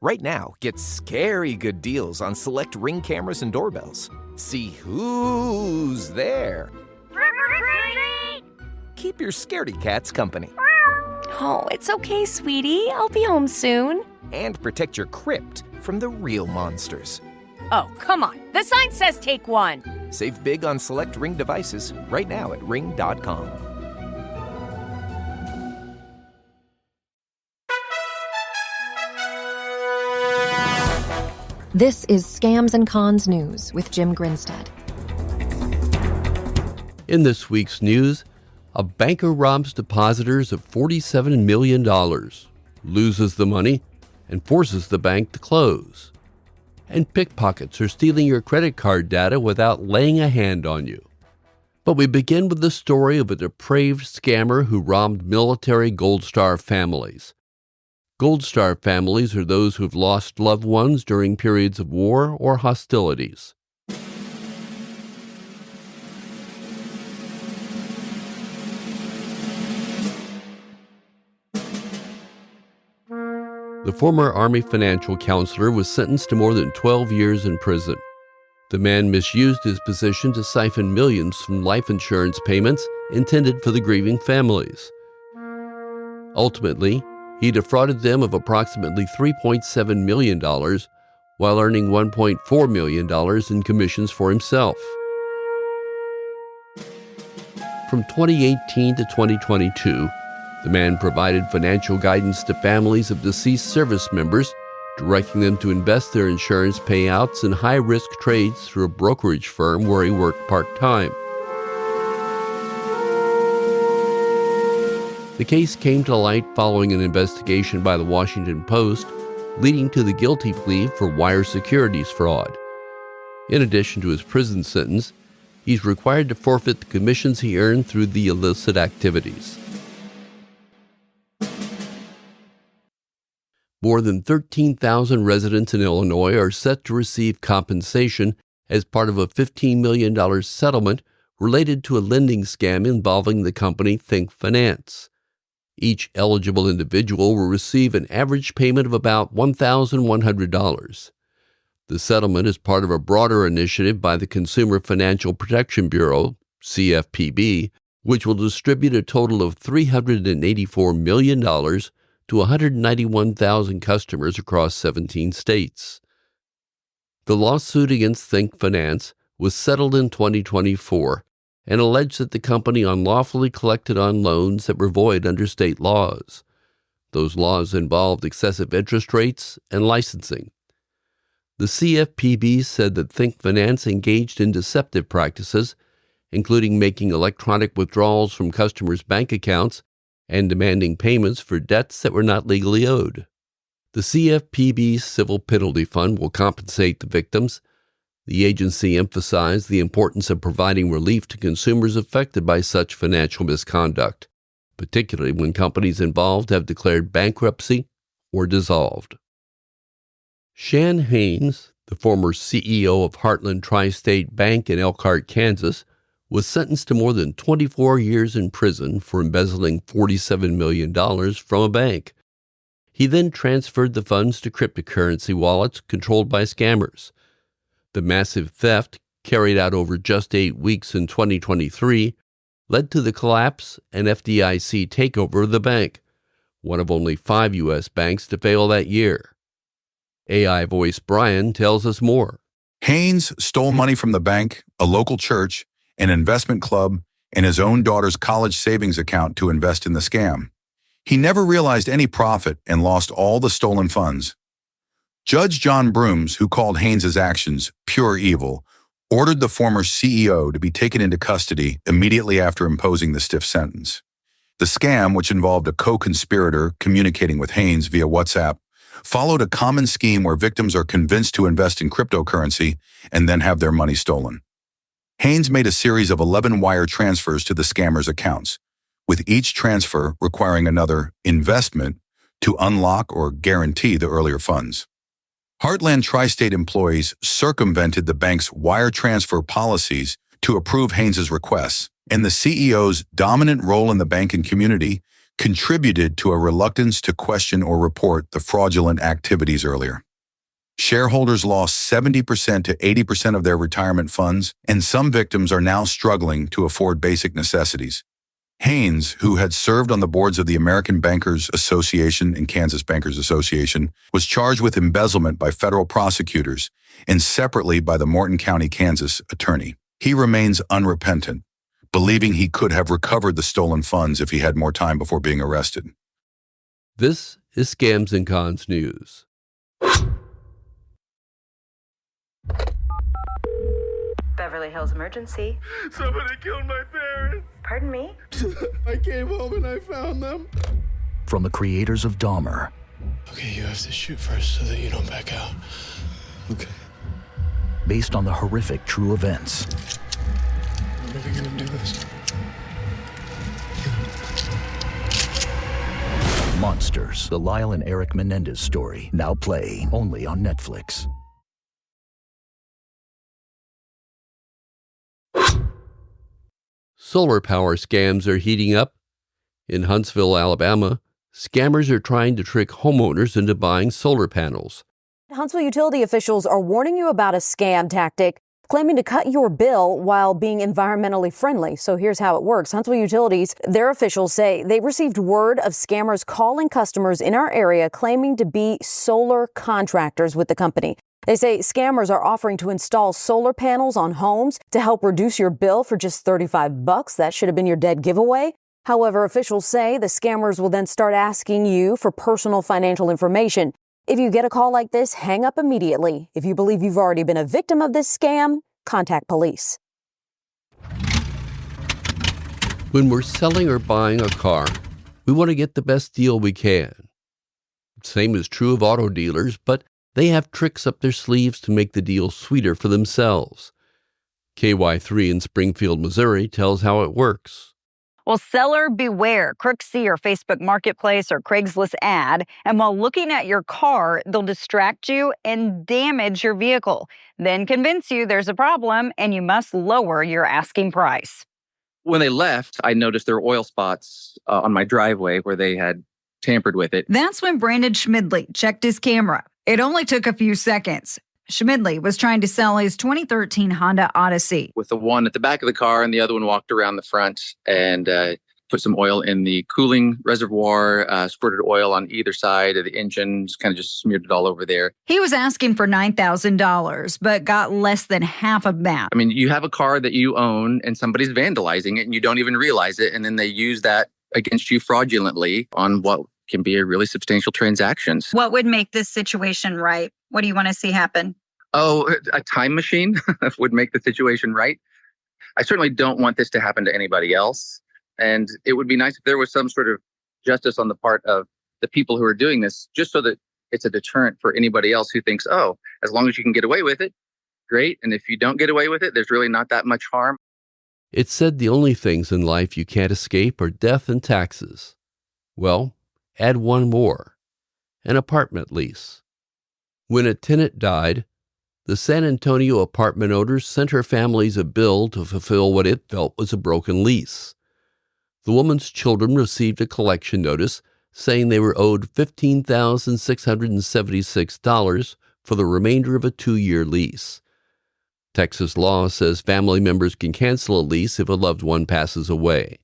Right now, get scary good deals on select Ring cameras and doorbells. See who's there. Keep your scaredy cats company. Oh, it's okay, sweetie. I'll be home soon. And protect your crypt from the real monsters. Oh, come on. The sign says take one. Save big on select Ring devices right now at ring.com. This is Scams and Cons News with Jim Grinstead. In this week's news, a banker robs depositors of $47 million, loses the money, and forces the bank to close. And pickpockets are stealing your credit card data without laying a hand on you. But we begin with the story of a depraved scammer who robbed military Gold Star families. Gold Star families are those who've lost loved ones during periods of war or hostilities. The former Army financial counselor was sentenced to more than 12 years in prison. The man misused his position to siphon millions from life insurance payments intended for the grieving families. Ultimately, he defrauded them of approximately $3.7 million while earning $1.4 million in commissions for himself. From 2018 to 2022, the man provided financial guidance to families of deceased service members, directing them to invest their insurance payouts in high-risk trades through a brokerage firm where he worked part-time. The case came to light following an investigation by the Washington Post, leading to the guilty plea for wire securities fraud. In addition to his prison sentence, he's required to forfeit the commissions he earned through the illicit activities. More than 13,000 residents in Illinois are set to receive compensation as part of a $15 million settlement related to a lending scam involving the company Think Finance. Each eligible individual will receive an average payment of about $1,100. The settlement is part of a broader initiative by the Consumer Financial Protection Bureau, CFPB, which will distribute a total of $384 million to 191,000 customers across 17 states. The lawsuit against Think Finance was settled in 2024 and alleged that the company unlawfully collected on loans that were void under state laws. Those laws involved excessive interest rates and licensing. The CFPB said that Think Finance engaged in deceptive practices, including making electronic withdrawals from customers' bank accounts and demanding payments for debts that were not legally owed. The CFPB's Civil Penalty Fund will compensate the victims. The agency emphasized the importance of providing relief to consumers affected by such financial misconduct, particularly when companies involved have declared bankruptcy or dissolved. Shan Haynes, the former CEO of Heartland Tri-State Bank in Elkhart, Kansas, was sentenced to more than 24 years in prison for embezzling $47 million from a bank. He then transferred the funds to cryptocurrency wallets controlled by scammers. The massive theft, carried out over just 8 weeks in 2023, led to the collapse and FDIC takeover of the bank, one of only 5 U.S. banks to fail that year. AI voice Brian tells us more. Haynes stole money from the bank, a local church, an investment club, and his own daughter's college savings account to invest in the scam. He never realized any profit and lost all the stolen funds. Judge John Brooms, who called Haynes' actions pure evil, ordered the former CEO to be taken into custody immediately after imposing the stiff sentence. The scam, which involved a co-conspirator communicating with Haynes via WhatsApp, followed a common scheme where victims are convinced to invest in cryptocurrency and then have their money stolen. Haynes made a series of 11 wire transfers to the scammers' accounts, with each transfer requiring another investment to unlock or guarantee the earlier funds. Heartland Tri-State employees circumvented the bank's wire transfer policies to approve Haynes' requests, and the CEO's dominant role in the banking community contributed to a reluctance to question or report the fraudulent activities earlier. Shareholders lost 70% to 80% of their retirement funds, and some victims are now struggling to afford basic necessities. Haynes, who had served on the boards of the American Bankers Association and Kansas Bankers Association, was charged with embezzlement by federal prosecutors and separately by the Morton County, Kansas attorney. He remains unrepentant, believing he could have recovered the stolen funds if he had more time before being arrested. This is Scams and Cons News. Beverly Hills Emergency. Somebody killed my parents. Pardon me? I came home and I found them. From the creators of Dahmer. Okay, you have to shoot first so that you don't back out. Okay. Based on the horrific true events. When are we gonna do this? Monsters, the Lyle and Eric Menendez story, now playing only on Netflix. Solar power scams are heating up. In Huntsville, Alabama, scammers are trying to trick homeowners into buying solar panels. Huntsville utility officials are warning you about a scam tactic claiming to cut your bill while being environmentally friendly. So here's how it works. Huntsville Utilities, their officials say they received word of scammers calling customers in our area claiming to be solar contractors with the company. They say scammers are offering to install solar panels on homes to help reduce your bill for just $35. That should have been your dead giveaway. However, officials say the scammers will then start asking you for personal financial information. If you get a call like this, hang up immediately. If you believe you've already been a victim of this scam, contact police. When we're selling or buying a car, we want to get the best deal we can. Same is true of auto dealers, but they have tricks up their sleeves to make the deal sweeter for themselves. KY3 in Springfield, Missouri tells how it works. Well, seller beware. Crooks see your Facebook Marketplace or Craigslist ad, and while looking at your car, they'll distract you and damage your vehicle, then convince you there's a problem and you must lower your asking price. When they left, I noticed there were oil spots on my driveway where they had tampered with it. That's when Brandon Schmidley checked his camera. It only took a few seconds. Schmidley was trying to sell his 2013 Honda Odyssey. With the one at the back of the car and the other one walked around the front and put some oil in the cooling reservoir, squirted oil on either side of the engine, just smeared it all over there. He was asking for $9,000, but got less than half of that. I mean, you have a car that you own and somebody's vandalizing it and you don't even realize it. And then they use that against you fraudulently on what can be a really substantial transactions. What would make this situation right? What do you want to see happen? Oh, a time machine would make the situation right. I certainly don't want this to happen to anybody else. And it would be nice if there was some sort of justice on the part of the people who are doing this, just so that it's a deterrent for anybody else who thinks, oh, as long as you can get away with it, great. And if you don't get away with it, there's really not that much harm. It's said the only things in life you can't escape are death and taxes. Well, add one more, an apartment lease. When a tenant died, the San Antonio apartment owners sent her families a bill to fulfill what it felt was a broken lease. The woman's children received a collection notice saying they were owed $15,676 for the remainder of a 2-year lease. Texas law says family members can cancel a lease if a loved one passes away.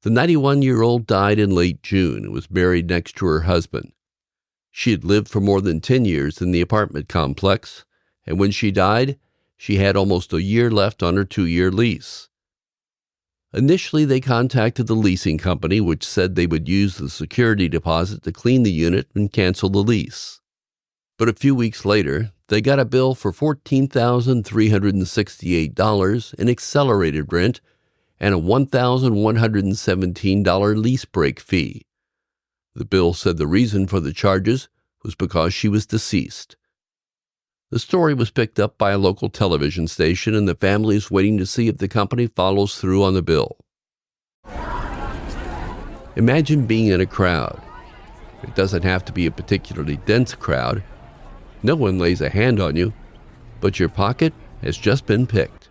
The 91-year-old died in late June and was buried next to her husband. She had lived for more than 10 years in the apartment complex, and when she died, she had almost a year left on her 2-year lease. Initially, they contacted the leasing company, which said they would use the security deposit to clean the unit and cancel the lease. But a few weeks later, they got a bill for $14,368 in accelerated rent and a $1,117 lease break fee. The bill said the reason for the charges was because she was deceased. The story was picked up by a local television station, and the family is waiting to see if the company follows through on the bill. Imagine being in a crowd. It doesn't have to be a particularly dense crowd. No one lays a hand on you, but your pocket has just been picked.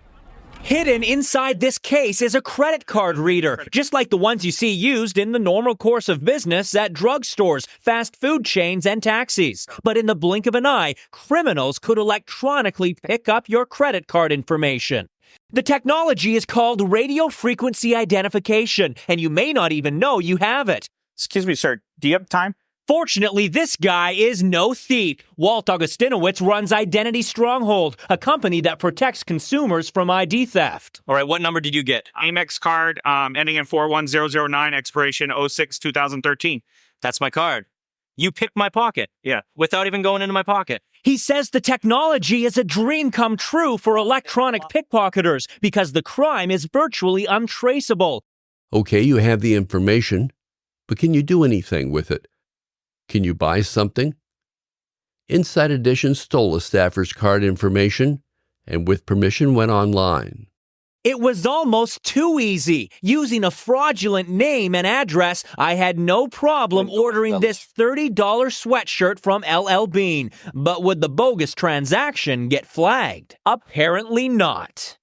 Hidden inside this case is a credit card reader, just like the ones you see used in the normal course of business at drugstores, fast food chains, and taxis. But in the blink of an eye, criminals could electronically pick up your credit card information. The technology is called radio frequency identification, and you may not even know you have it. Excuse me, sir. Do you have time? Fortunately, this guy is no thief. Walt Augustinowitz runs Identity Stronghold, a company that protects consumers from ID theft. All right, what number did you get? Amex card ending in 41009, expiration 06-2013. That's my card. You picked my pocket. Yeah. Without even going into my pocket. He says the technology is a dream come true for electronic pickpocketers because the crime is virtually untraceable. Okay, you have the information, but can you do anything with it? Can you buy something? Inside Edition stole a staffer's card information and with permission went online. It was almost too easy. Using a fraudulent name and address, I had no problem ordering this $30 sweatshirt from LL Bean. But would the bogus transaction get flagged? Apparently not.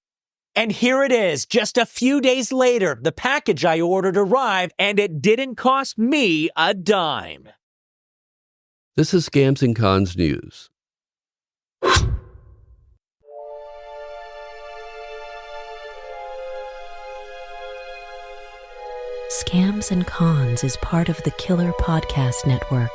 And here it is, just a few days later, the package I ordered arrived and it didn't cost me a dime. This is Scams and Cons News. Scams and Cons is part of the Killer Podcast Network.